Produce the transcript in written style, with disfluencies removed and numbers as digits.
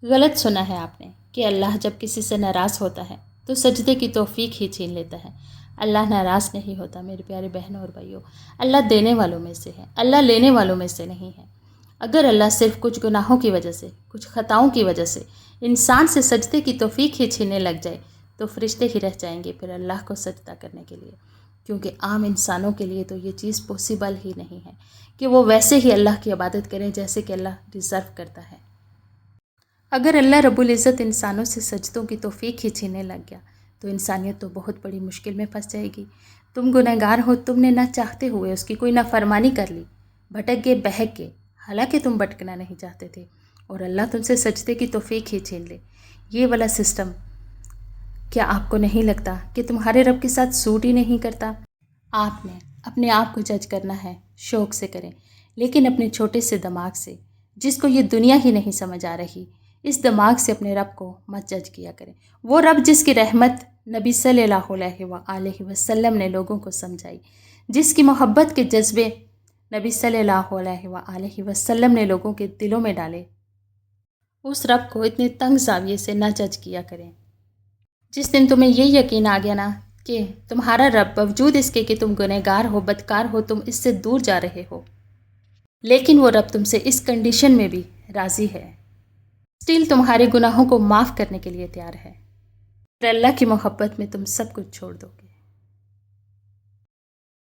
غلط سنا ہے آپ نے کہ اللہ جب کسی سے ناراض ہوتا ہے تو سجدے کی توفیق ہی چھین لیتا ہے۔ اللہ ناراض نہیں ہوتا میرے پیارے بہنوں اور بھائیوں۔ اللہ دینے والوں میں سے ہے، اللہ لینے والوں میں سے نہیں ہے۔ اگر اللہ صرف کچھ گناہوں کی وجہ سے، کچھ خطاؤں کی وجہ سے انسان سے سجدے کی توفیق ہی چھیننے لگ جائے تو فرشتے ہی رہ جائیں گے پھر اللہ کو سجدہ کرنے کے لیے، کیونکہ عام انسانوں کے لیے تو یہ چیز پاسبل ہی نہیں ہے کہ وہ ویسے ہی اللہ کی عبادت کریں جیسے کہ اللہ ڈیزرو کرتا ہے۔ اگر اللہ رب العزت انسانوں سے سجدوں کی توفیق ہی چھیننے لگ گیا تو انسانیت تو بہت بڑی مشکل میں پھنس جائے گی۔ تم گنہگار ہو، تم نے نہ چاہتے ہوئے اس کی کوئی نافرمانی کر لی، بھٹک گئے، بہک گئے، حالانکہ تم بھٹکنا نہیں چاہتے تھے، اور اللہ تم سے سجدے کی توفیق ہی چھین لے۔ یہ والا سسٹم کیا آپ کو نہیں لگتا کہ تمہارے رب کے ساتھ سوٹ ہی نہیں کرتا؟ آپ نے اپنے آپ کو جج کرنا ہے، شوق سے کریں، لیکن اپنے چھوٹے سے دماغ سے، جس کو یہ دنیا ہی نہیں سمجھ آ رہی، اس دماغ سے اپنے رب کو مت جج کیا کریں۔ وہ رب جس کی رحمت نبی صلی اللہ علیہ وآلہ وسلم نے لوگوں کو سمجھائی، جس کی محبت کے جذبے نبی صلی اللہ علیہ وآلہ وسلم نے لوگوں کے دلوں میں ڈالے، اس رب کو اتنے تنگ زاویے سے نہ جج کیا کریں۔ جس دن تمہیں یہ یقین آ گیا نا کہ تمہارا رب باوجود اس کے کہ تم گنہگار ہو، بدکار ہو، تم اس سے دور جا رہے ہو، لیکن وہ رب تم سے اس کنڈیشن میں بھی راضی ہے، اسٹیل تمہارے گناہوں کو معاف کرنے کے لیے تیار ہے، پھر اللہ کی محبت میں تم سب کچھ چھوڑ دو گے۔